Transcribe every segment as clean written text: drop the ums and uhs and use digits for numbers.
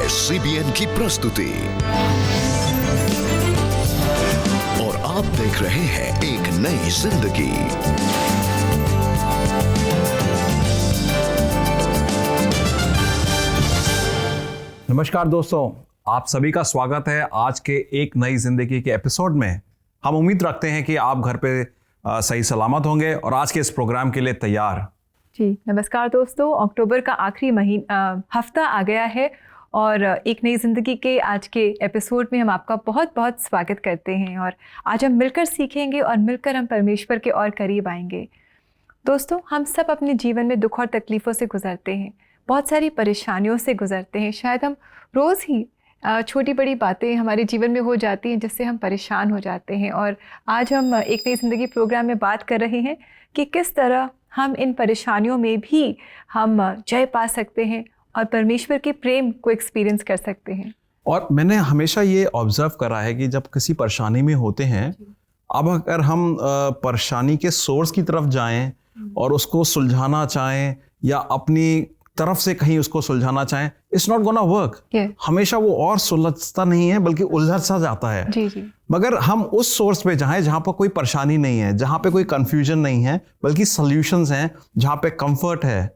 है सीबीएन की प्रस्तुति और आप देख रहे हैं एक नई जिंदगी। नमस्कार दोस्तों, आप सभी का स्वागत है आज के एक नई जिंदगी के एपिसोड में। हम उम्मीद रखते हैं कि आप घर पे सही सलामत होंगे और आज के इस प्रोग्राम के लिए तैयार। जी नमस्कार दोस्तों, अक्टूबर का आखिरी हफ्ता आ गया है और एक नई ज़िंदगी के आज के एपिसोड में हम आपका बहुत बहुत स्वागत करते हैं। और आज हम मिलकर सीखेंगे और मिलकर हम परमेश्वर के और करीब आएंगे। दोस्तों, हम सब अपने जीवन में दुख और तकलीफ़ों से गुजरते हैं, बहुत सारी परेशानियों से गुजरते हैं। शायद हम रोज़ ही छोटी बड़ी बातें हमारे जीवन में हो जाती हैं जिससे हम परेशान हो जाते हैं। और आज हम एक नई ज़िंदगी प्रोग्राम में बात कर रहे हैं कि किस तरह हम इन परेशानियों में भी हम जय पा सकते हैं और परमेश्वर के प्रेम को एक्सपीरियंस कर सकते हैं। और मैंने हमेशा ये ऑब्जर्व करा है कि जब किसी परेशानी में होते हैं, अब अगर हम परेशानी के सोर्स की तरफ जाएं और उसको सुलझाना चाहें या अपनी तरफ से कहीं उसको सुलझाना चाहें, इट्स नॉट गोना वर्क। हमेशा वो और सुलझता नहीं है बल्कि उलझ सा जाता है। जी। मगर हम उस सोर्स पे जाएं जहां पर कोई परेशानी नहीं है, जहां पे कोई कंफ्यूजन नहीं है, बल्कि सॉल्यूशंस हैं, जहां पे कंफर्ट है।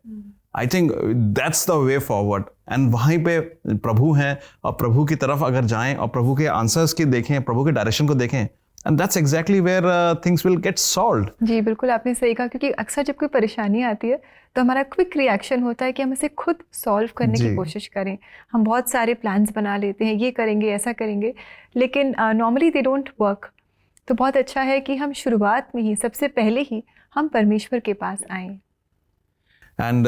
I think that's the way forward. And वहीं पे प्रभु हैं और प्रभु की तरफ अगर जाएं और प्रभु के आंसर्स की देखें, प्रभु के डायरेक्शन को देखें, and that's exactly where things will get solved। जी बिल्कुल, आपने सही कहा, क्योंकि अक्सर जब कोई परेशानी आती है तो हमारा क्विक रिएक्शन होता है कि हम इसे खुद सॉल्व करने की कोशिश करें। हम बहुत सारे प्लान्स बना लेते हैं, ये करेंगे ऐसा करेंगे, लेकिन नॉर्मली दे डोंट वर्क। तो बहुत अच्छा है कि हम शुरुआत में ही, सबसे पहले ही हम परमेश्वर के पास आएँ। एंड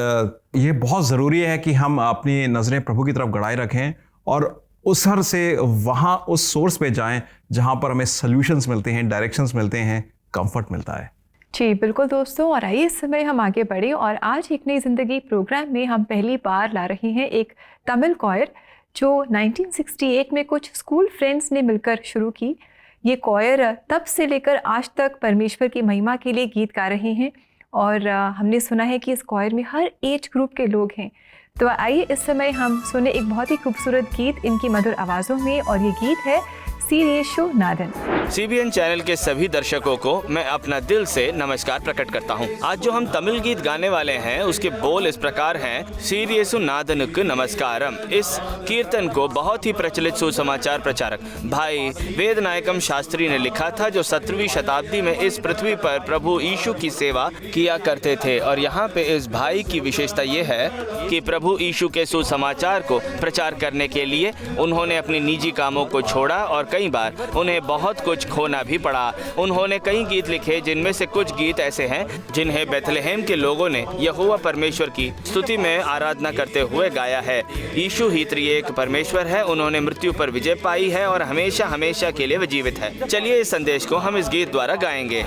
ये बहुत ज़रूरी है कि हम अपनी नज़रें प्रभु की तरफ गड़ाए रखें और उस हर से वहाँ उस सोर्स पे जाएं जहाँ पर हमें सॉल्यूशंस मिलते हैं, डायरेक्शंस मिलते हैं, कंफर्ट मिलता है। जी बिल्कुल दोस्तों, और आइए इस समय हम आगे बढ़े और आज एक नई ज़िंदगी प्रोग्राम में हम पहली बार ला रहे हैं एक तमिल कॉयर जो 1968 में कुछ स्कूल फ्रेंड्स ने मिलकर शुरू की। ये कॉयर तब से लेकर आज तक परमेश्वर की महिमा के लिए गीत गा रहे हैं और हमने सुना है कि इस कॉयर में हर एज ग्रुप के लोग हैं। तो आइए इस समय हम सुने एक बहुत ही खूबसूरत गीत इनकी मधुर आवाज़ों में, और ये गीत है सीर येशु नादन। सीबीएन चैनल के सभी दर्शकों को मैं अपना दिल से नमस्कार प्रकट करता हूं। आज जो हम तमिल गीत गाने वाले हैं उसके बोल इस प्रकार हैं, सीर येशु नादनुक्कु नमस्कारम। इस कीर्तन को बहुत ही प्रचलित सुसमाचार प्रचारक भाई वेदनायकम शास्त्री ने लिखा था, जो 17वीं शताब्दी में इस पृथ्वी पर प्रभु यीशु की सेवा किया करते थे। और यहाँ पे इस भाई की विशेषता ये है कि प्रभु यीशु के सुसमाचार को प्रचार करने के लिए उन्होंने अपनी निजी कामों को छोड़ा और कई बार उन्हें बहुत कुछ खोना भी पड़ा। उन्होंने कई गीत लिखे, जिनमें से कुछ गीत ऐसे हैं जिन्हें बेथलेहेम के लोगों ने यहोवा परमेश्वर की स्तुति में आराधना करते हुए गाया है। यीशु ही त्रिएक परमेश्वर है, उन्होंने मृत्यु पर विजय पाई है और हमेशा हमेशा के लिए वो जीवित है। चलिए इस संदेश को हम इस गीत द्वारा गाएंगे।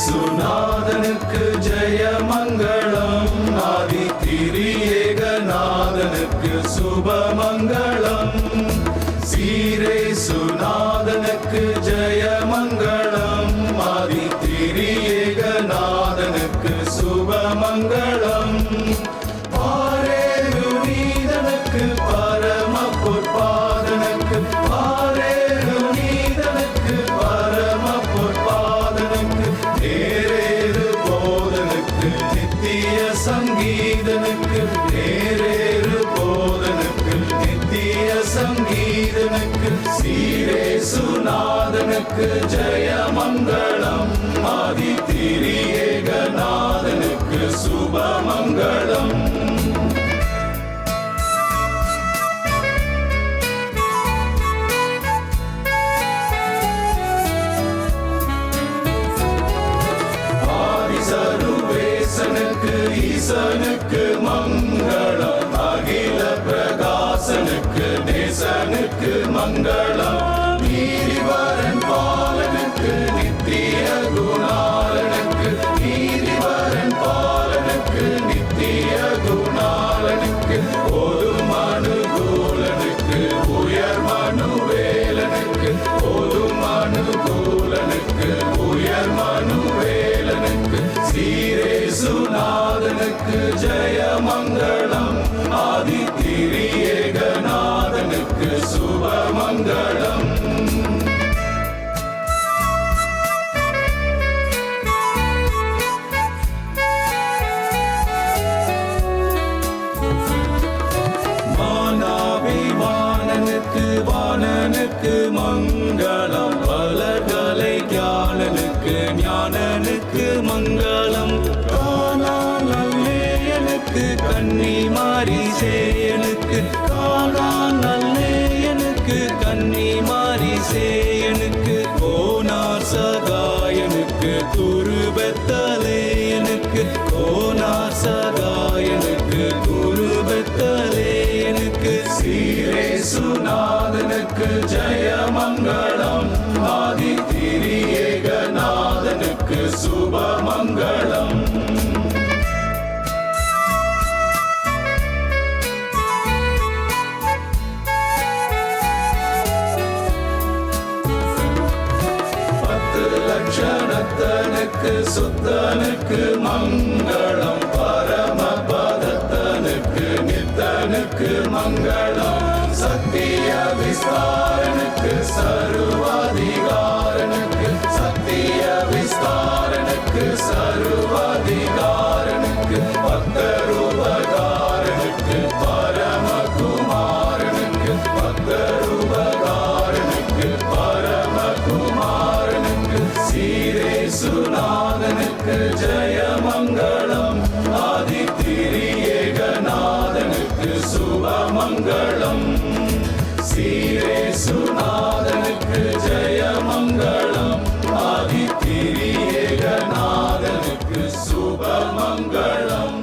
சுநாதனுக்கு ஜெய மங்களம், ஆதி திரியேக நாதனுக்கு சுப மங்களம்। சீரே சுநாதனுக்கு ஜெய மங்களம், ஆதி திரியேக நாதனுக்கு சுப மங்களம்। பாரேரு நீதனுக்கு பரம பொற்பாதனுக்கு, பாரேரு நீதனுக்கு பரம பொற்பாதனுக்கு, நேரேறு போதனுக்கு நித்திய சங்கீதனுக்கு, நேரேறு போதனுக்கு நித்திய சங்கீதனுக்கு, சீரே சுநாதனுக்கு ஜெய மங்களம், ஆதி திரியேக நாதனுக்கு சுப மங்களம்। ஈசனுக்கு மங்களம், அகில பிரகாசனுக்கு நேசனுக்கு மங்களம்। நீதிவரன் பாலனுக்கு நித்திய குணாலனுக்கு, நீதிவரன் பாலனுக்கு நித்திய குணாலனுக்கு, பொதும் அனுகூலனுக்கு உயர் மனுவேலனுக்கு, பொதும் அனுகூலனுக்கு இயேசுநாதனுக்கு ஜெயமங்களம், ஆதித்திரியேகநாதனுக்கு சுபமங்களம். வாணனுக்கு மங்களம், பலகலை ஞானனுக்கு ஞானனுக்கு மங்களம். காணாநல்லேயனுக்கு கன்னிமாரி சேயனுக்கு, காணாநல்லேயனுக்கு கன்னிமாரி சேயனுக்கு. கோனார் சகாயனுக்கு குருபெத்தலேயனுக்கு, கோனார் சகாயனுக்கு குருபெத்தலேயனுக்கு. சீரேசுநாதனுக்கு ஜெயமங்களம், ஆதித்திரியேகநாதனுக்கு சுபமங்களம். லட்சணத்தனுக்கு சுத்தனுக்கு மங்களம், பரமபதத்தனுக்கு நித்தனுக்கு மங்களம். சத்திய விஸ்தாரனுக்கு சர்வாதிகாரனுக்கு, சத்திய விஸ்தாரனுக்கு சர்வாதிகாரனுக்கு. பக்தருபகாரனுக்கு பரமகுமாரனுக்கு, பக்தருபகாரனுக்கு பரமகுமாரனுக்கு. சீரேசுநாதனுக்கு ஜெயமங்களம், ஆதித்திரியேகநாதனுக்கு சுபமங்களம். சீரேசுநாதனுக்கு ஜெயமங்களம், ஆதித்திரியேகநாதனுக்கு சுபமங்களம்.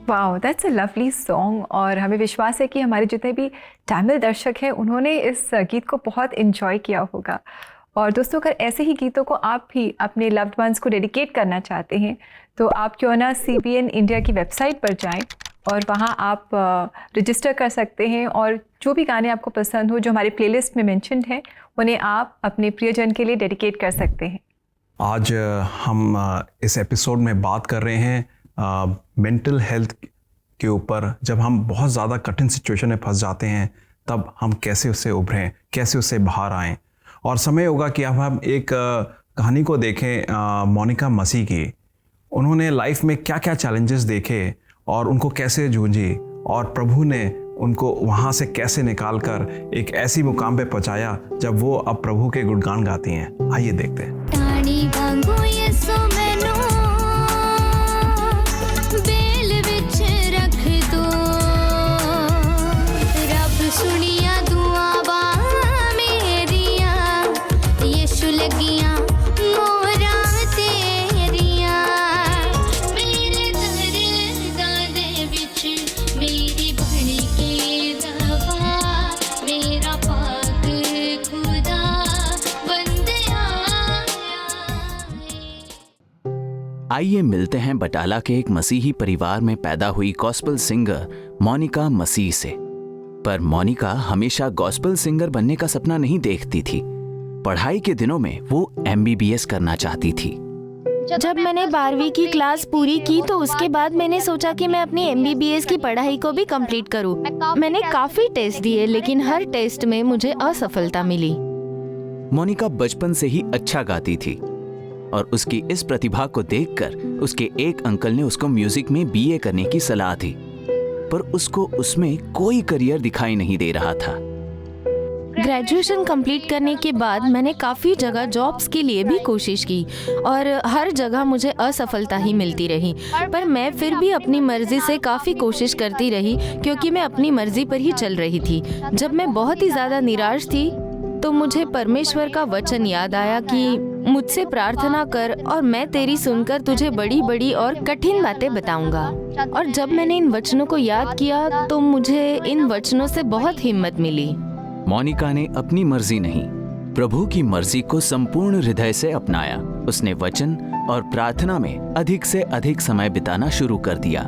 Wow, that's a lovely song. और हमें विश्वास है कि हमारे जितने भी तमिल दर्शक हैं उन्होंने इस गीत को बहुत इन्जॉय किया होगा। और दोस्तों, अगर ऐसे ही गीतों को आप भी अपने लव्ड वंस को डेडिकेट करना चाहते हैं तो आप क्यों ना CBN इंडिया की वेबसाइट पर जाएं और वहां आप रजिस्टर कर सकते हैं और जो भी गाने आपको पसंद हो जो हमारे प्लेलिस्ट में मेंशन्ड है उन्हें आप अपने प्रियजन के लिए डेडिकेट कर सकते हैं। आज हम इस एपिसोड में बात कर रहे हैं मेंटल हेल्थ के ऊपर। जब हम बहुत ज़्यादा कठिन सिचुएशन में फंस जाते हैं तब हम कैसे उससे उभरें, कैसे उससे बाहर आएं। और समय होगा कि अब हम एक कहानी को देखें मोनिका मसीह की। उन्होंने लाइफ में क्या क्या चैलेंजेस देखे और उनको कैसे जूझी और प्रभु ने उनको वहाँ से कैसे निकाल कर एक ऐसी मुकाम पे पहुँचाया जब वो अब प्रभु के गुणगान गाती हैं। आइए देखते हैं। आइए मिलते हैं बटाला के एक मसीही परिवार में पैदा हुई गॉस्पेल सिंगर मोनिका मसीह से। पर मोनिका हमेशा गॉस्पेल सिंगर बनने का सपना नहीं देखती थी। पढ़ाई के दिनों में वो MBBS करना चाहती थी। जब मैंने 12वीं की क्लास पूरी की तो उसके बाद मैंने सोचा कि मैं अपनी MBBS की पढ़ाई को भी कंप्लीट करूं। मैंने काफी टेस्ट दिए लेकिन हर टेस्ट में मुझे असफलता मिली। मोनिका बचपन से ही अच्छा गाती थी और उसकी इस प्रतिभा को देखकर उसके एक अंकल ने उसको म्यूजिक में BA करने की सलाह दी, पर उसको उसमें कोई करियर दिखाई नहीं दे रहा था। ग्रेजुएशन कंप्लीट करने के बाद मैंने काफ़ी जगह जॉब्स के लिए भी कोशिश की और हर जगह मुझे असफलता ही मिलती रही। पर मैं फिर भी अपनी मर्जी से काफ़ी कोशिश करती रही क्योंकि मैं अपनी मर्जी पर ही चल रही थी। जब मैं बहुत ही ज़्यादा निराश थी तो मुझे परमेश्वर का वचन याद आया कि मुझसे प्रार्थना कर और मैं तेरी सुनकर तुझे बड़ी बड़ी और कठिन बातें बताऊंगा। और जब मैंने इन वचनों को याद किया तो मुझे इन वचनों से बहुत हिम्मत मिली। मोनिका ने अपनी मर्जी नहीं, प्रभु की मर्जी को संपूर्ण हृदय से अपनाया। उसने वचन और प्रार्थना में अधिक से अधिक समय बिताना शुरू कर दिया।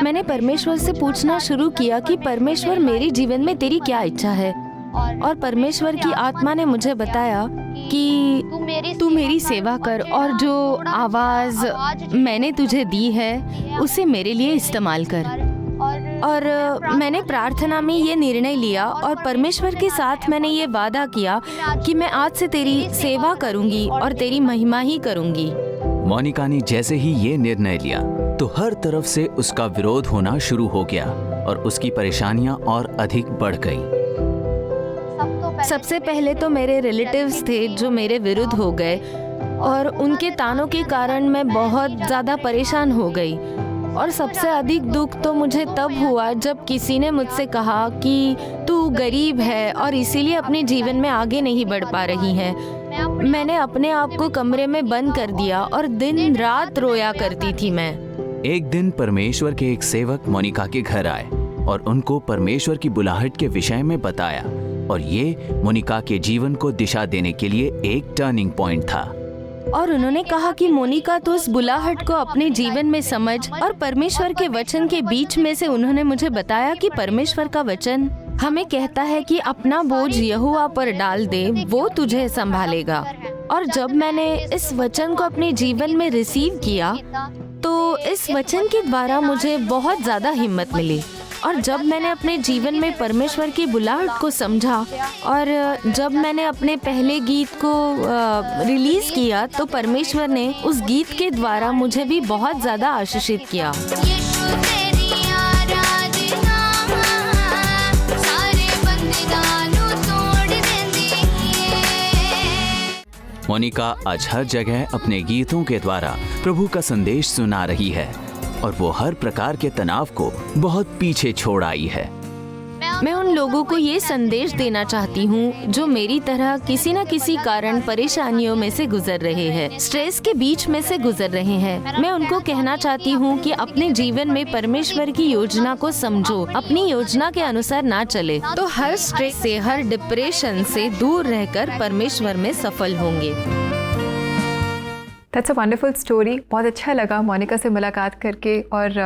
मैंने परमेश्वर से पूछना शुरू किया कि परमेश्वर मेरे जीवन में तेरी क्या इच्छा है, और परमेश्वर की आत्मा ने मुझे बताया कि तू मेरी सेवा कर और जो आवाज़ मैंने तुझे दी है उसे मेरे लिए इस्तेमाल कर। और मैंने प्रार्थना में ये निर्णय लिया और परमेश्वर के साथ मैंने ये वादा किया कि मैं आज से तेरी सेवा करूंगी और तेरी महिमा ही करूंगी। मोनिका ने जैसे ही ये निर्णय लिया तो हर तरफ से उसका विरोध होना शुरू हो गया और उसकी परेशानियां और अधिक बढ़ गई। सबसे पहले तो मेरे रिलेटिव्स थे जो मेरे विरुद्ध हो गए और उनके तानों के कारण मैं बहुत ज़्यादा परेशान हो गई। और सबसे अधिक दुख तो मुझे तब हुआ जब किसी ने मुझसे कहा कि तू गरीब है और इसीलिए अपने जीवन में आगे नहीं बढ़ पा रही है। मैंने अपने आप को कमरे में बंद कर दिया और दिन रात रोया करती थी मैं। एक दिन परमेश्वर के एक सेवक मोनिका के घर आए और उनको परमेश्वर की बुलाहट के विषय में बताया और ये मोनिका के जीवन को दिशा देने के लिए एक टर्निंग पॉइंट था। और उन्होंने कहा कि मोनिका तो उस बुलाहट को अपने जीवन में समझ और परमेश्वर के वचन के बीच में से उन्होंने मुझे बताया कि परमेश्वर का वचन हमें कहता है कि अपना बोझ यहोवा पर डाल दे, वो तुझे संभालेगा। और जब मैंने इस वचन को अपने जीवन में रिसीव किया तो इस वचन के द्वारा मुझे बहुत ज़्यादा हिम्मत मिली। और जब मैंने अपने जीवन में परमेश्वर की बुलाहट को समझा और जब मैंने अपने पहले गीत को रिलीज किया तो परमेश्वर ने उस गीत के द्वारा मुझे भी बहुत ज़्यादा आशीषित किया। मोनिका आज हर जगह अपने गीतों के द्वारा प्रभु का संदेश सुना रही है और वो हर प्रकार के तनाव को बहुत पीछे छोड़ आई है। मैं उन लोगों को ये संदेश देना चाहती हूँ जो मेरी तरह किसी न किसी कारण परेशानियों में से गुजर रहे हैं, स्ट्रेस के बीच में से गुजर रहे हैं। मैं उनको कहना चाहती हूँ कि अपने जीवन में परमेश्वर की योजना को समझो, अपनी योजना के अनुसार ना चले तो हर स्ट्रेस से, हर डिप्रेशन से दूर रहकर परमेश्वर में सफल होंगे। That's a wonderful story. बहुत अच्छा लगा मोनिका से मुलाकात करके। और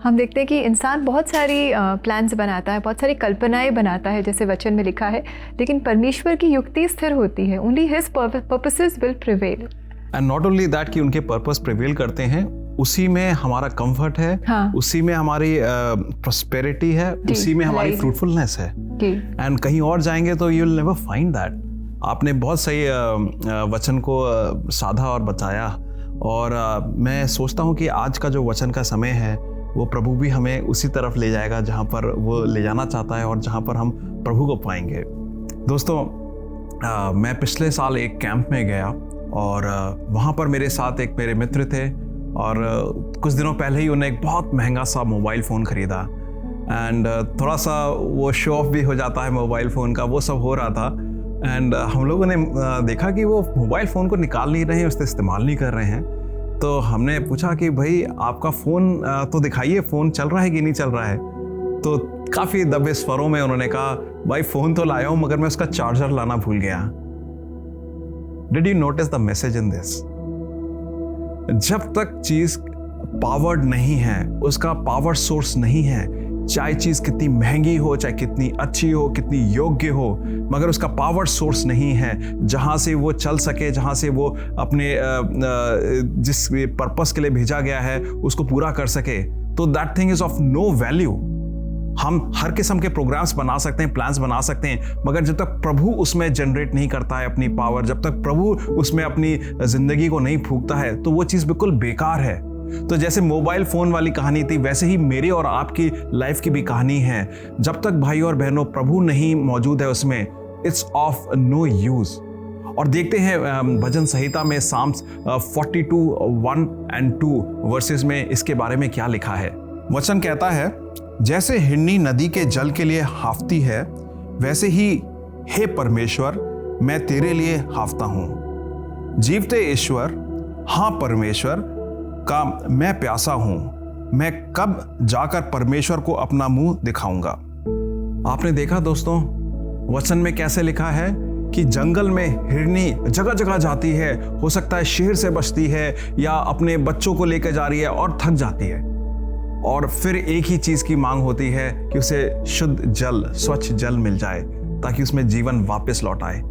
हम देखते हैं कि इंसान बहुत सारी प्लान्स बनाता है, बहुत सारी कल्पनाएं बनाता है जैसे वचन में लिखा है, लेकिन परमेश्वर की युक्ति स्थिर होती है। Only his purposes will prevail. And not only that कि उनके पर्पस प्रिवेल करते हैं, उसी में हमारा कंफर्ट है, हाँ। उसी में हमारी प्रॉस्पेरिटी है, उसी में हमारी फ्रूटफुलनेस है। एंड कहीं और जाएंगे तो you will never find that. आपने बहुत सही वचन को साधा और बताया। और मैं सोचता हूँ कि आज का जो वचन का समय है वो प्रभु भी हमें उसी तरफ ले जाएगा जहाँ पर वो ले जाना चाहता है और जहाँ पर हम प्रभु को पाएंगे। दोस्तों, मैं पिछले साल एक कैंप में गया और वहाँ पर मेरे साथ एक मेरे मित्र थे और कुछ दिनों पहले ही उन्हें एक बहुत महंगा सा मोबाइल फ़ोन ख़रीदा। एंड थोड़ा सा वो शो ऑफ भी हो जाता है मोबाइल फ़ोन का, वो सब हो रहा था। एंड हम लोगों ने देखा कि वो मोबाइल फ़ोन को निकाल नहीं रहे हैं, उससे इस्तेमाल नहीं कर रहे हैं। तो हमने पूछा कि भाई आपका फ़ोन तो दिखाइए, फ़ोन चल रहा है कि नहीं चल रहा है। तो काफ़ी दबे स्वरों में उन्होंने कहा, भाई फ़ोन तो लाया हूँ मगर मैं उसका चार्जर लाना भूल गया। Did you notice the message in this? जब तक चीज़ पावर्ड नहीं है, उसका पावर सोर्स नहीं है, चाहे चीज़ कितनी महंगी हो, चाहे कितनी अच्छी हो, कितनी योग्य हो, मगर उसका पावर सोर्स नहीं है जहाँ से वो चल सके, जहाँ से वो अपने जिस पर्पस के लिए भेजा गया है उसको पूरा कर सके, तो that thing is of no value. हम हर किस्म के प्रोग्राम्स बना सकते हैं, प्लान्स बना सकते हैं, मगर जब तक प्रभु उसमें जनरेट नहीं करता है अपनी पावर, जब तक प्रभु उसमें अपनी जिंदगी को नहीं फूंकता है, तो वो चीज़ बिल्कुल बेकार है। तो जैसे मोबाइल फ़ोन वाली कहानी थी, वैसे ही मेरी और आपकी लाइफ की भी कहानी है। जब तक भाई और बहनों प्रभु नहीं मौजूद है उसमें, इट्स ऑफ नो यूज़। और देखते हैं भजन संहिता में साम्स 42:1-2 वर्सेस में इसके बारे में क्या लिखा है। वचन कहता है, जैसे हिरनी नदी के जल के लिए हाफती है, वैसे ही हे परमेश्वर मैं तेरे लिए हाफता हूँ। जीवते ईश्वर, हाँ परमेश्वर का मैं प्यासा हूँ, मैं कब जाकर परमेश्वर को अपना मुंह दिखाऊंगा। आपने देखा दोस्तों, वचन में कैसे लिखा है कि जंगल में हिरनी जगह जगह जाती है, हो सकता है शेर से बचती है या अपने बच्चों को लेकर जा रही है और थक जाती है, और फिर एक ही चीज की मांग होती है कि उसे शुद्ध जल, स्वच्छ जल मिल जाए ताकि उसमें जीवन वापस लौट आए।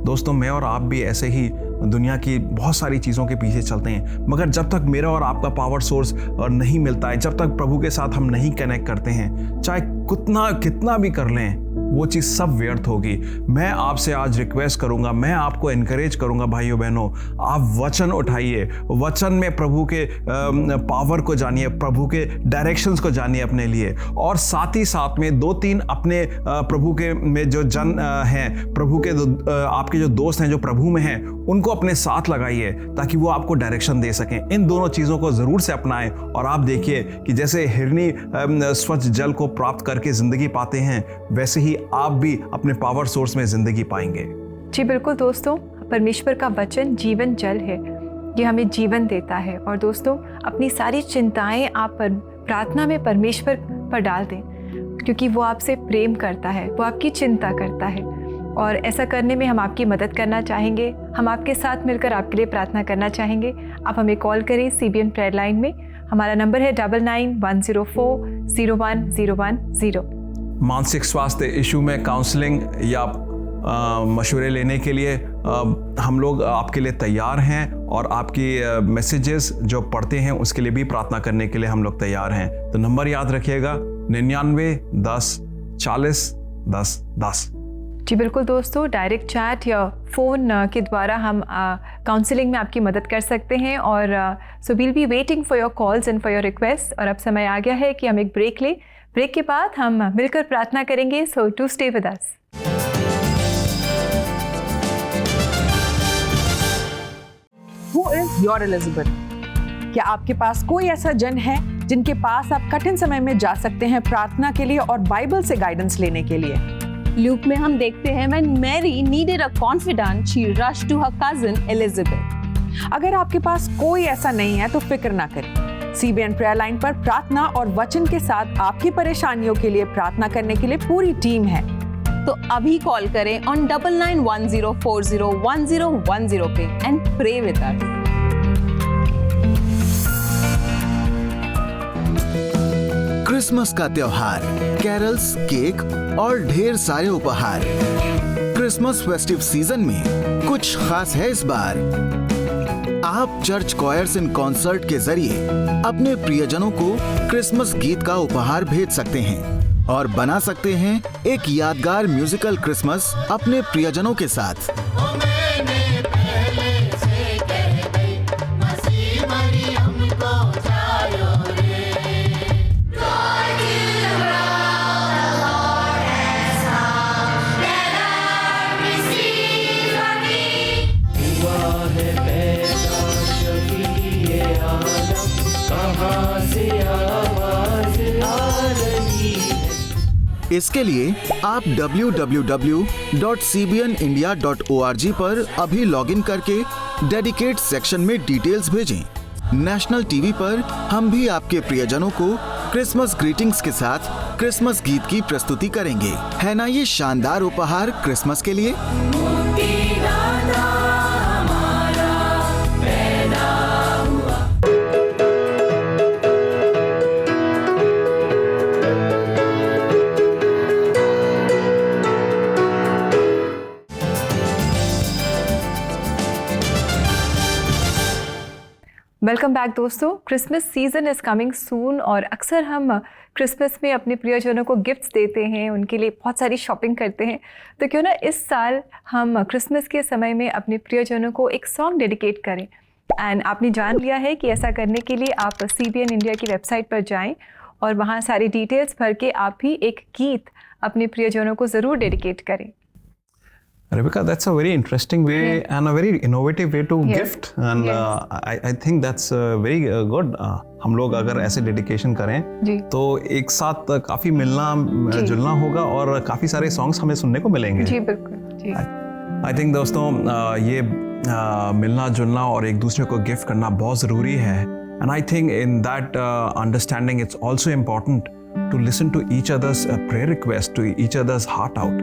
दोस्तों, मैं और आप भी ऐसे ही दुनिया की बहुत सारी चीज़ों के पीछे चलते हैं, मगर जब तक मेरा और आपका पावर सोर्स नहीं मिलता है, जब तक प्रभु के साथ हम नहीं कनेक्ट करते हैं, चाहे कितना भी कर लें, वो चीज़ सब व्यर्थ होगी। मैं आपसे आज रिक्वेस्ट करूंगा, मैं आपको एनकरेज करूंगा भाइयों बहनों, आप वचन उठाइए, वचन में प्रभु के पावर को जानिए, प्रभु के डायरेक्शंस को जानिए अपने लिए, और साथ ही साथ में 2-3 अपने प्रभु के में जो जन हैं, प्रभु के आपके जो दोस्त हैं जो प्रभु में हैं, उनको अपने साथ लगाइए ताकि वो आपको डायरेक्शन दे सकें। इन दोनों चीज़ों को ज़रूर से अपनाएं और आप देखिए कि जैसे हिरनी स्वच्छ जल को प्राप्त करके ज़िंदगी पाते हैं, वैसे ही आप भी अपने पावर सोर्स में ज़िंदगी पाएंगे। जी बिल्कुल दोस्तों, परमेश्वर का वचन जीवन जल है, ये हमें जीवन देता है। और दोस्तों, अपनी सारी चिंताएं आप प्रार्थना में परमेश्वर पर डाल दें, क्योंकि वो आपसे प्रेम करता है, वो आपकी चिंता करता है। और ऐसा करने में हम आपकी मदद करना चाहेंगे, हम आपके साथ मिलकर आपके लिए प्रार्थना करना चाहेंगे। आप हमें कॉल करें CBN प्रेयर लाइन में, हमारा नंबर है 99-104-01-010। मानसिक स्वास्थ्य इशू में काउंसलिंग या मशवरे लेने के लिए हम लोग आपके लिए तैयार हैं, और आपकी मैसेजेस जो पढ़ते हैं उसके लिए भी प्रार्थना करने के लिए हम लोग तैयार हैं। तो नंबर याद रखिएगा 99-10-40-10-10। जी बिल्कुल दोस्तों, डायरेक्ट चैट या फ़ोन के द्वारा हम काउंसलिंग में आपकी मदद कर सकते हैं। और so we'll be waiting for your calls and for your request. और अब समय आ गया है कि हम एक ब्रेक लें। ब्रेक के बाद हम मिलकर प्रार्थना करेंगे। So to stay with us. Who is your Elizabeth? क्या आपके पास कोई ऐसा जन है जिनके पास आप कठिन समय में जा सकते हैं प्रार्थना के लिए और बाइबल से गाइडेंस लेने के लिए? लूक में हम देखते हैं when Mary needed a confidant, she rushed to her cousin Elizabeth. अगर आपके पास कोई ऐसा नहीं है तो फिक्र ना करें। CBN प्रेयर लाइन पर प्रार्थना और वचन के साथ आपकी परेशानियों के लिए प्रार्थना करने के लिए पूरी टीम है। तो अभी कॉल करें on 9910401010 पे and pray with us. Christmas का त्योहार, कैरल्स, केक और ढेर सारे उपहार। क्रिसमस फेस्टिव सीजन में कुछ खास है इस बार। आप चर्च कॉयर्स इन कॉन्सर्ट के जरिए अपने प्रियजनों को क्रिसमस गीत का उपहार भेज सकते हैं और बना सकते हैं एक यादगार म्यूजिकल क्रिसमस अपने प्रियजनों के साथ। इसके लिए आप www.cbnindia.org पर अभी लॉगिन करके डेडिकेट सेक्शन में डिटेल्स भेजें। नेशनल टीवी पर हम भी आपके प्रियजनों को क्रिसमस ग्रीटिंग्स के साथ क्रिसमस गीत की प्रस्तुति करेंगे। है ना ये शानदार उपहार क्रिसमस के लिए? वेलकम बैक दोस्तों। Christmas season is coming soon और अक्सर हम क्रिसमस में अपने प्रियजनों को गिफ्ट्स देते हैं, उनके लिए बहुत सारी शॉपिंग करते हैं। तो क्यों ना इस साल हम क्रिसमस के समय में अपने प्रियजनों को एक सॉन्ग डेडिकेट करें। एंड आपने जान लिया है कि ऐसा करने के लिए आप CBN इंडिया की वेबसाइट पर जाएं और वहाँ सारी डिटेल्स भर के आप भी एक गीत अपने प्रियजनों को ज़रूर डेडिकेट करें। Rebecca, that's a very interesting way and a very innovative way to gift, and I think that's very good. हम लोग अगर ऐसे डेडिकेशन करें तो एक साथ काफ़ी मिलना जुलना होगा और काफ़ी सारे सॉन्ग्स हमें सुनने को मिलेंगे। जी बिल्कुल जी। I think दोस्तों ये मिलना जुलना और एक दूसरे को गिफ्ट करना बहुत ज़रूरी है। And I think in that understanding it's also important to listen to each other's prayer request, to each other's heart out.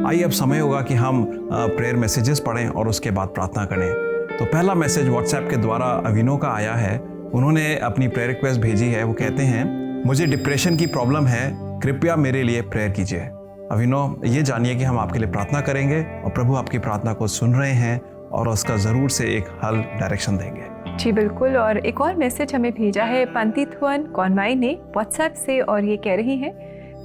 आइए अब समय होगा कि हम प्रेयर मैसेजेस पढ़ें और उसके बाद प्रार्थना करें। तो पहला मैसेज व्हाट्सएप के द्वारा अविनो का आया है। उन्होंने अपनी प्रेयर रिक्वेस्ट भेजी है। वो कहते हैं, मुझे डिप्रेशन की प्रॉब्लम है, कृपया मेरे लिए प्रेयर कीजिए। अविनो, ये जानिए कि हम आपके लिए प्रार्थना करेंगे और प्रभु आपकी प्रार्थना को सुन रहे हैं और उसका ज़रूर से एक हल, डायरेक्शन देंगे। जी बिल्कुल। और एक और मैसेज हमें भेजा है पंतिथुअन कौनमाई ने व्हाट्सएप से, और ये कह रही हैं,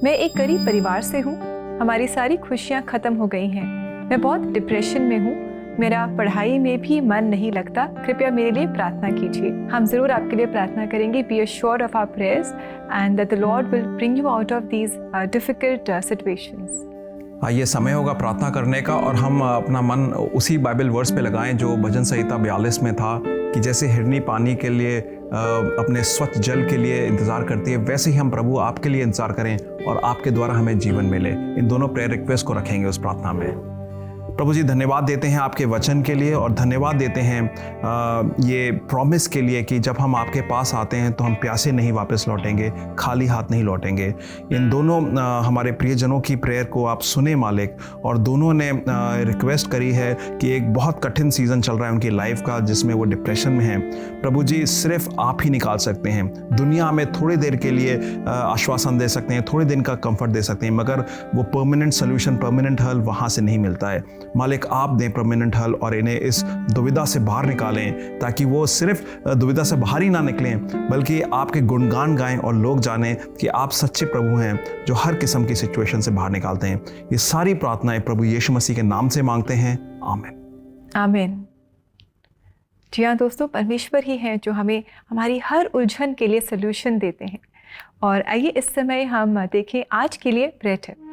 मैं एक गरीब परिवार से हूँ, हमारी सारी खुशियाँ ख़त्म हो गई हैं, मैं बहुत डिप्रेशन में हूँ, मेरा पढ़ाई में भी मन नहीं लगता, कृपया मेरे लिए प्रार्थना कीजिए। हम ज़रूर आपके लिए प्रार्थना करेंगे। Be assured of our prayers and that the Lord will bring you out of these difficult situations. ये समय होगा प्रार्थना करने का, और हम अपना मन उसी बाइबल वर्स पे लगाएं जो भजन संहिता 42 में था कि जैसे हिरनी पानी के लिए अपने स्वच्छ जल के लिए इंतज़ार करती है, वैसे ही हम प्रभु आपके लिए इंतज़ार करें और आपके द्वारा हमें जीवन मिले। इन दोनों प्रेयर रिक्वेस्ट को रखेंगे उस प्रार्थना में। प्रभु जी, धन्यवाद देते हैं आपके वचन के लिए, और धन्यवाद देते हैं ये प्रॉमिस के लिए कि जब हम आपके पास आते हैं तो हम प्यासे नहीं वापस लौटेंगे, खाली हाथ नहीं लौटेंगे। इन दोनों हमारे प्रियजनों की प्रेयर को आप सुने मालिक, और दोनों ने रिक्वेस्ट करी है कि एक बहुत कठिन सीज़न चल रहा है उनकी लाइफ का, जिसमें वो डिप्रेशन में हैं। प्रभु जी, सिर्फ आप ही निकाल सकते हैं। दुनिया हमें थोड़ी देर के लिए आश्वासन दे सकते हैं, थोड़े दिन का कंफर्ट दे सकते हैं, मगर वो परमानेंट सोल्यूशन, परमानेंट हल वहाँ से नहीं मिलता है। मालिक, आप दें परमानेंट हल और इन्हें इस दुविधा से बाहर निकालें, ताकि वो सिर्फ दुविधा से बाहर ही ना निकलें, बल्कि आपके गुणगान गाएं और लोग जानें कि आप सच्चे प्रभु हैं जो हर किस्म की सिचुएशन से बाहर निकालते हैं। ये सारी प्रार्थनाएं प्रभु यीशु मसीह के नाम से मांगते हैं, आमीन। आमीन। जी हाँ दोस्तों, परमेश्वर ही हैं जो हमें हमारी हर उलझन के लिए सल्यूशन देते हैं। और आइए इस समय हम देखें आज के लिए प्रेयर टिप।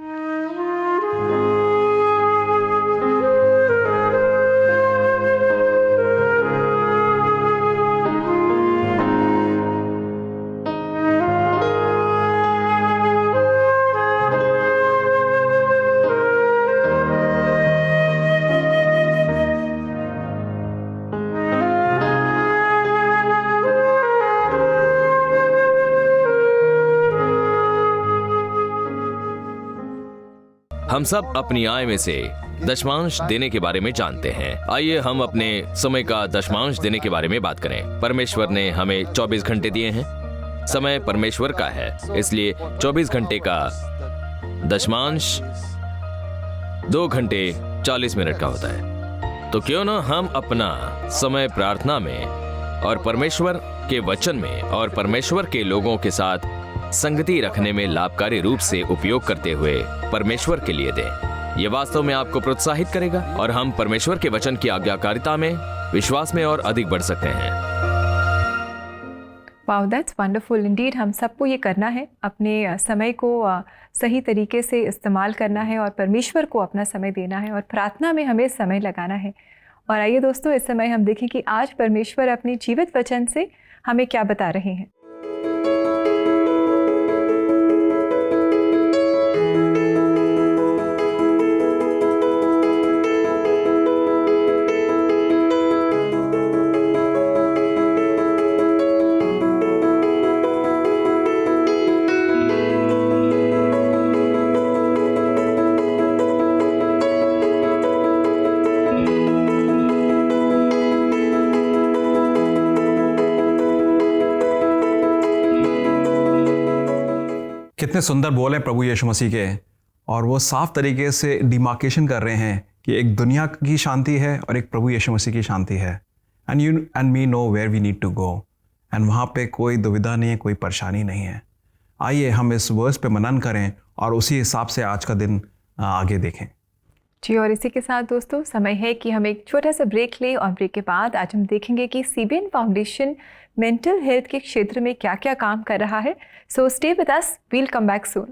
हम सब अपनी आय में से दशमांश देने के बारे में जानते हैं। आइए हम अपने समय का दशमांश देने के बारे में बात करें। परमेश्वर ने हमें 24 घंटे दिए हैं। समय परमेश्वर का है, इसलिए 24 घंटे का दशमांश 2 घंटे 40 मिनट का होता है। तो क्यों ना हम अपना समय प्रार्थना में और परमेश्वर के वचन में और परमेश्वर के लोगों के साथ संगति रखने में लाभकारी रूप से उपयोग करते हुए परमेश्वर के लिए दें। ये वास्तव में आपको प्रोत्साहित करेगा और हम परमेश्वर के वचन की आज्ञाकारिता में, विश्वास में और अधिक बढ़ सकते हैं। Wow, that's wonderful Indeed. हम सबको ये करना है, अपने समय को सही तरीके से इस्तेमाल करना है और परमेश्वर को अपना समय देना है और प्रार्थना में हमें समय लगाना है। और आइए दोस्तों, इस समय हम देखें कि आज परमेश्वर अपने जीवित वचन से हमें क्या बता रहे हैं। कितने सुंदर बोल हैं प्रभु यीशु मसीह के, और वो साफ तरीके से डिमार्केशन कर रहे हैं कि एक दुनिया की शांति है और एक प्रभु यीशु मसीह की शांति है। And you and me know where we need to go, and वहाँ पे कोई दुविधा नहीं है, कोई परेशानी नहीं है। आइए हम इस वर्स पे मनन करें और उसी हिसाब से आज का दिन आगे देखें। जी, और इसी के साथ दोस्तों समय है कि हम एक छोटा सा ब्रेक लें, और ब्रेक के बाद आज हम देखेंगे कि सीबीएन फाउंडेशन मेंटल हेल्थ के क्षेत्र में क्या क्या काम कर रहा है। So stay with us, we'll come back soon.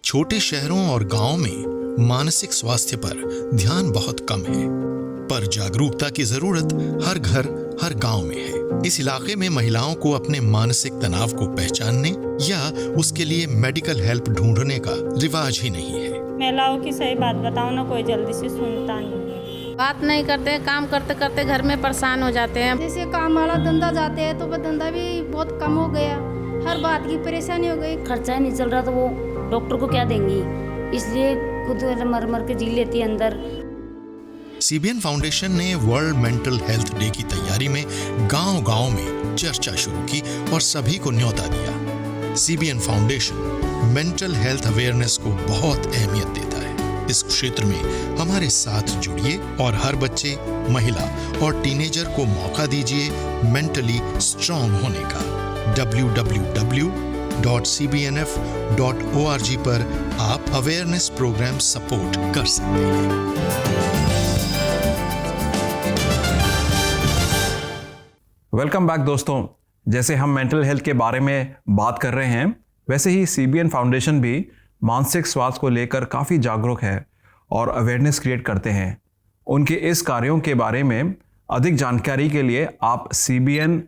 छोटे शहरों और गांवों में मानसिक स्वास्थ्य पर ध्यान बहुत कम है, पर जागरूकता की जरूरत हर घर हर गांव में है। इस इलाके में महिलाओं को अपने मानसिक तनाव को पहचानने या उसके लिए मेडिकल हेल्प ढूंढने का रिवाज ही नहीं है। महिलाओं की सही बात बताओ ना, कोई जल्दी से सुनता नहीं है। बात नहीं करते, काम करते करते घर में परेशान हो जाते हैं। जैसे काम वाला धंधा जाते हैं तो वो धंधा भी बहुत कम हो गया, हर बात की परेशानी हो गई। खर्चा नहीं चल रहा तो वो डॉक्टर को क्या देंगी, इसलिए खुद मर मर के जी लेती है अंदर। सीबीएन फाउंडेशन ने वर्ल्ड मेंटल हेल्थ डे की तैयारी में गांव-गांव में चर्चा शुरू की और सभी को न्योता दिया। CBN foundation mental health awareness को बहुत अहमियत देता है। इस क्षेत्र में हमारे साथ जुड़िए और हर बच्चे, महिला और टीनेजर को मौका दीजिए मेंटली स्ट्रांग होने का। www.cbnf.org पर आप अवेयरनेस प्रोग्राम सपोर्ट कर सकते हैं। वेलकम बैक दोस्तों। जैसे हम मेंटल हेल्थ के बारे में बात कर रहे हैं, वैसे ही CBN फाउंडेशन भी मानसिक स्वास्थ्य को लेकर काफ़ी जागरूक है और अवेयरनेस क्रिएट करते हैं। उनके इस कार्यों के बारे में अधिक जानकारी के लिए आप cbnf.org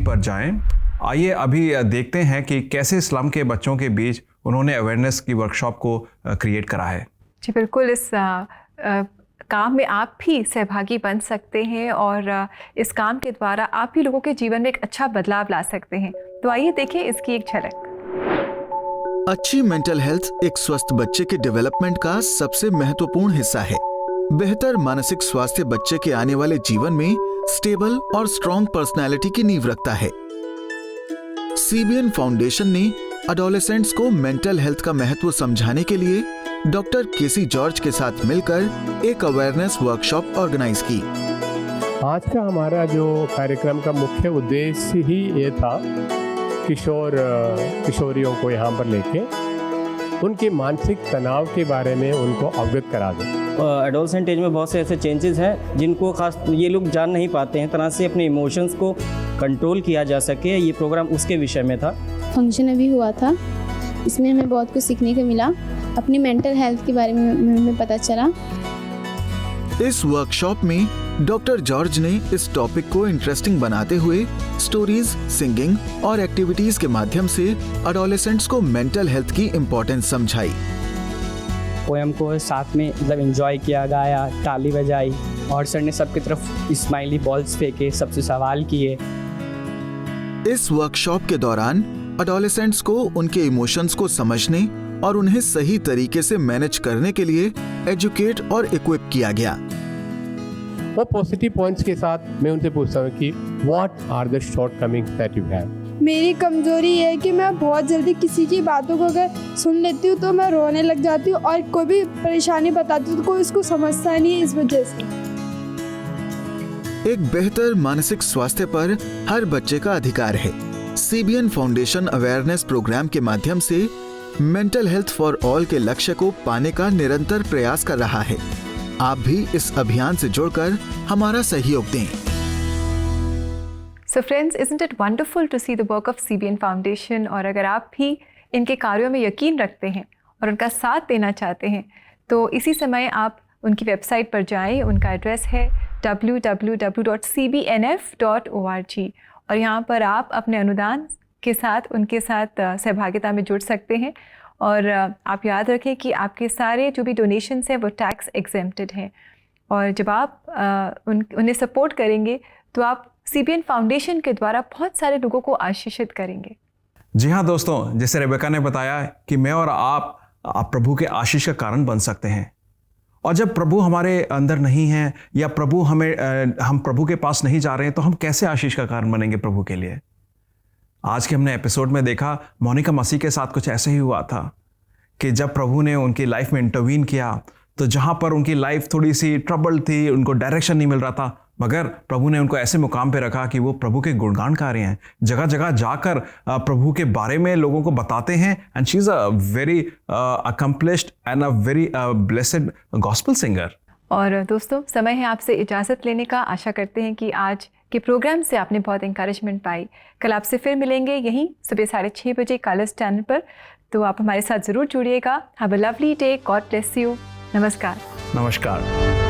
पर जाएं। आइए अभी देखते हैं कि कैसे स्लम के बच्चों के बीच उन्होंने अवेयरनेस की वर्कशॉप को क्रिएट करा है। जी बिल्कुल, इस काम में आप भी सहभागी बन सकते हैं और इस काम के द्वारा आप भी लोगों के जीवन में एक अच्छा बदलाव ला सकते हैं। तो आइए देखें इसकी एक झलक। अच्छी मेंटल हेल्थ एक स्वस्थ बच्चे के डेवलपमेंट का सबसे महत्वपूर्ण हिस्सा है। बेहतर मानसिक स्वास्थ्य बच्चे के आने वाले जीवन में स्टेबल और स्ट्रॉन्ग पर्सनैलिटी की नींव रखता है। CBN फाउंडेशन ने एडोलेसेंट्स को मेंटल हेल्थ का महत्व समझाने के लिए डॉक्टर केसी जॉर्ज के साथ मिलकर एक अवेयरनेस वर्कशॉप ऑर्गेनाइज की। आज का हमारा जो कार्यक्रम का मुख्य उद्देश्य ही ये था किशोरियों को यहाँ पर लेके उनके मानसिक तनाव के बारे में उनको अवगत करा दें। एडोलसेंट एज में बहुत से ऐसे चेंजेस हैं जिनको खास ये लोग जान नहीं पाते हैं। तरह से अपने इमोशंस को कंट्रोल किया जा सके, ये प्रोग्राम उसके विषय में था। फंक्शन अभी हुआ था, इसमें हमें बहुत कुछ सीखने को मिला। अपनी मेंटल हेल्थ के बारे में हमें पता चला। इस वर्कशॉप में डॉक्टर जॉर्ज ने इस टॉपिक को इंटरेस्टिंग बनाते हुए स्टोरीज, सिंगिंग और एक्टिविटीज के माध्यम से एडोलेसेंट्स को मेंटल हेल्थ की इम्पोर्टेंस समझाई। पोएम को साथ में मतलब एंजॉय किया, गाया, ताली बजाई और सर ने सबकी तरफ स्माइली बॉल्स फेंके, सबसे सवाल किए। इस वर्कशॉप के दौरान एडोलेसेंट्स को उनके इमोशंस को समझने और उन्हें सही तरीके से मैनेज करने के लिए एजुकेट और इक्विप किया गया। वो पॉजिटिव पॉइंट्स के साथ मैं उनसे पूछता हूँ कि what are the shortcomings that you have. मेरी कमजोरी ये है कि मैं बहुत जल्दी किसी की बातों को अगर सुन लेती हूँ तो मैं रोने लग जाती हूँ और कोई भी परेशानी बताती हूँ तो कोई इसको समझता नहीं है। इस वजह से एक बेहतर मानसिक स्वास्थ्य पर हर बच्चे का अधिकार है। CBN फाउंडेशन अवेयरनेस प्रोग्राम के माध्यम से मेंटल हेल्थ फॉर ऑल के लक्ष्य को पाने का निरंतर प्रयास कर रहा है। आप भी इस अभियान से जुड़कर हमारा सहयोग दें। So friends, isn't it wonderful to see the work of CBN Foundation? और अगर आप भी इनके कार्यों में यकीन रखते हैं और उनका साथ देना चाहते हैं तो इसी समय आप उनकी वेबसाइट पर जाएं। उनका एड्रेस है www.cbnf.org और यहाँ पर आप अपने अनुदान के साथ उनके साथ सहभागिता में जुड़ सकते हैं। और आप याद रखें कि आपके सारे जो भी डोनेशंस हैं वो टैक्स एग्जेम्प्टेड हैं और जब आप उन्हें सपोर्ट करेंगे तो आप CBN फाउंडेशन के द्वारा बहुत सारे लोगों को आशीषित करेंगे। जी हाँ दोस्तों, जैसे रेबेका ने बताया कि मैं और आप प्रभु के आशीष का कारण बन सकते हैं। और जब प्रभु हमारे अंदर नहीं है या हम प्रभु के पास नहीं जा रहे हैं तो हम कैसे आशीष का कारण बनेंगे प्रभु के लिए। आज के हमने एपिसोड में देखा मोनिका मसीह के साथ कुछ ऐसे ही हुआ था कि जब प्रभु ने उनकी लाइफ में इंटरवीन किया तो जहाँ पर उनकी लाइफ थोड़ी सी ट्रबल थी, उनको डायरेक्शन नहीं मिल रहा था, मगर प्रभु ने उनको ऐसे मुकाम पे रखा कि वो प्रभु के गुणगान गा रहे हैं, जगह जगह जाकर प्रभु के बारे में लोगों को बताते हैं। And she is a very accomplished and a very blessed gospel singer. और दोस्तों, समय है आपसे इजाज़त लेने का। आशा करते हैं कि आज के प्रोग्राम से आपने बहुत इंकरेजमेंट पाई। कल आपसे फिर मिलेंगे यहीं सुबह 6:30 बजे कलर्स चैनल पर, तो आप हमारे साथ ज़रूर जुड़िएगा। Have a lovely day, God bless you. नमस्कार। नमस्कार।